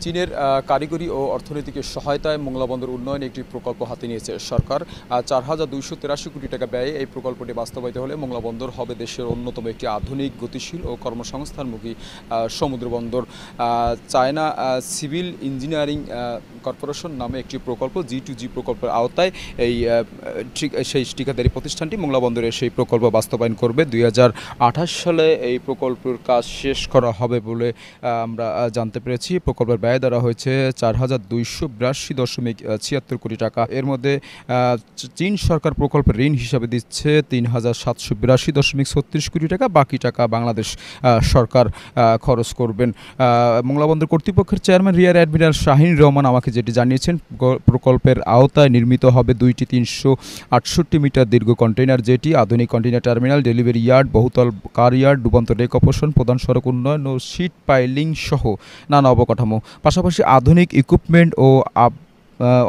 চীনের কারিগরি ও অর্থনৈতিক সহায়তায় মোংলা বন্দর উন্নয়নে একটি প্রকল্প হাতে নিয়েছে সরকার। 4,283 কোটি টাকা ব্যয়ে এই প্রকল্পটি বাস্তবায়িত হলে মোংলা বন্দর হবে দেশের অন্যতম একটি আধুনিক, গতিশীল ও কর্মসংস্থানমুখী সমুদ্র বন্দর। চায়না সিভিল ইঞ্জিনিয়ারিং কর্পোরেশন নামে একটি প্রকল্প, G2G প্রকল্পের আওতায় সেই ঠিকাদারি প্রতিষ্ঠানটি মোংলা বন্দরে সেই প্রকল্প বাস্তবায়ন করবে। 2028 সালে এই প্রকল্পের কাজ শেষ করা হবে বলে আমরা জানতে পেরেছি। প্রকল্পের ব্যয় ধরা হয়েছে 4,282.76 কোটি টাকা। এর মধ্যে চীন সরকার প্রকল্পের ঋণ হিসাবে দিচ্ছে 3,782.36 কোটি টাকা। বাকি টাকা বাংলাদেশ সরকার খরচ করবেন। মোংলা বন্দর কর্তৃপক্ষের chairman rear admiral Shahin Rahman আমাকে যেটি জানিয়েছেন, প্রকল্পের আওতায় নির্মিত হবে 2টি 368 মিটার দীর্ঘ কন্টেইনার জেটি, আধুনিক কন্টেইনার টার্মিনাল, ডেলিভারি ইয়ার্ড, বহুতল কার ইয়ার্ড, ডুবন্ত ডেক অপারেশন, প্রধান সড়ক উন্নয়ন ও শিট পাইলিং সহ নানা অবকাঠামো। পাশাপাশি আধুনিক ইকুইপমেন্ট ও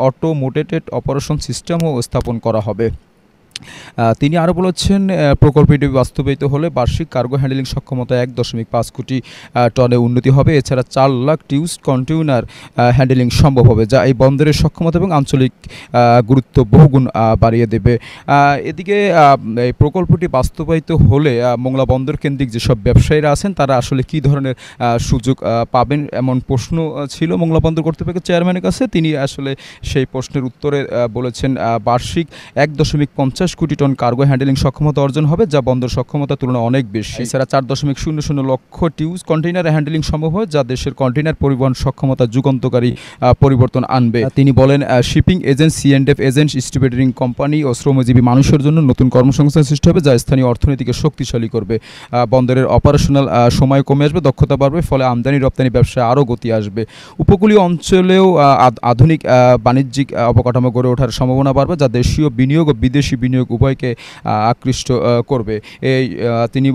অটোমোটেড অপারেশন সিস্টেমও স্থাপন করা হবে। তিনি আরও বলেছেন, প্রকল্পটি বাস্তবায়িত হলে বার্ষিক কার্গো হ্যান্ডেলিং সক্ষমতা 1.5 কোটি টনে উন্নতি হবে। এছাড়া 4 লাখ টিউস কন্টেইনার হ্যান্ডেলিং সম্ভব হবে, যা এই বন্দরের সক্ষমতা এবং আঞ্চলিক গুরুত্ব বহুগুণ বাড়িয়ে দেবে। এদিকে এই প্রকল্পটি বাস্তবায়িত হলে মোংলা বন্দর কেন্দ্রিক যেসব ব্যবসায়ীরা আছেন তারা আসলে কী ধরনের সুযোগ পাবেন, এমন প্রশ্ন ছিল মোংলা বন্দর কর্তৃপক্ষের চেয়ারম্যানের কাছে। তিনি আসলে সেই প্রশ্নের উত্তরে বলেছেন, বার্ষিক 1.50 কোটি টন কার্গো হ্যান্ডেলিং সক্ষমতা অর্জন হবে, যা বন্দর সক্ষমতার তুলনায় অনেক বেশি। এছাড়া 4.00 লক্ষ টিউস কন্টেইনার হ্যান্ডেলিং সম্ভব হয়, যা দেশের কন্টেইনার পরিবহন সক্ষমতা যুগান্তকারী পরিবর্তন আনবে। তিনি বলেন, shipping agent, C&F agent, distributing company ও শ্রমজীবী মানুষের জন্য নতুন কর্মসংস্থান সৃষ্টি হবে, যা স্থানীয় অর্থনীতিকে শক্তিশালী করবে। বন্দরের অপারেশনাল সময় কমে আসবে, দক্ষতা বাড়বে, ফলে আমদানি রপ্তানি ব্যবসায় আরও গতি আসবে। উপকূলীয় অঞ্চলেও আধুনিক বাণিজ্যিক অবকাঠামো গড়ে ওঠার সম্ভাবনা বাড়বে, যা দেশীয় বিনিয়োগ ও বিদেশি বিনিয়োগ উভয়কে আকৃষ্ট করবে। তিনি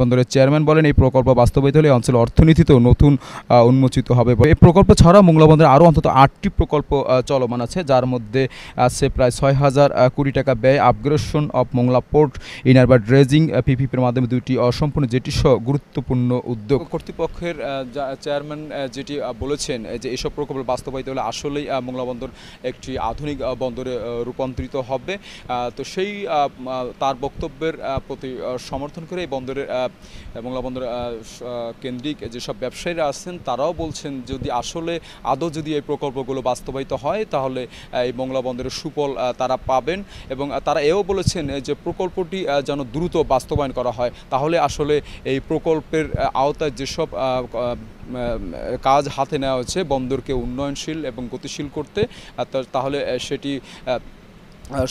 বন্দরের চেয়ারম্যান বলেন, এই প্রকল্প বাস্তবায়িত হলে অঞ্চলের অর্থনীতিতেও নতুন উন্মোচিত হবে। এই প্রকল্প ছাড়া মোংলা বন্দরে আরও অন্তত 8টি প্রকল্প চলমান আছে, যার মধ্যে আছে প্রায় 6,000 কোটি টাকা ব্যয় upgradation of Mongla port, inner bar dredging, PPPর মাধ্যমে 2টি অসম্পূর্ণ জেটি সহ গুরুত্বপূর্ণ উদ্যোগ। কর্তৃপক্ষের চেয়ারম্যান যেটি বলেছেন যে এসব প্রকল্প বাস্তবায়িত হলে আসলেই মোংলা বন্দর একটি আধুনিক বন্দরে রূপান্তরিত হবে। তো সেই তার বক্তব্যের প্রতি সমর্থন করে এই বন্দরের মোংলা বন্দর কেন্দ্রিক যেসব ব্যবসায়ীরা আছেন তারাও বলছেন, যদি আসলে আদৌ যদি এই প্রকল্পগুলো বাস্তবায়িত হয় তাহলে এই মোংলা বন্দরের সুফল তারা পাবেন। এবং তারা এও বলেছেন যে প্রকল্পটি যেন দ্রুত বাস্তবায়ন করা হয়, তাহলে আসলে এই প্রকল্পের আওতায় যেসব কাজ হাতে নেওয়া হচ্ছে বন্দরকে উন্নয়নশীল এবং গতিশীল করতে, তাহলে সেটি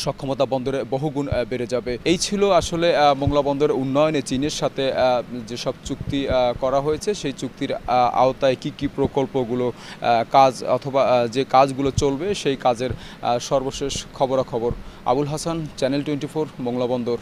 সক্ষমতা বন্দরে বহুগুণ বেড়ে যাবে। এই ছিল আসলে মোংলা বন্দরের উন্নয়নে চীনের সাথে যেসব চুক্তি করা হয়েছে, সেই চুক্তির আওতায় কি প্রকল্পগুলো কাজ অথবা যে কাজগুলো চলবে সেই কাজের সর্বশেষ খবরাখবর। আবুল হাসান, চ্যানেল 24, মোংলা বন্দর।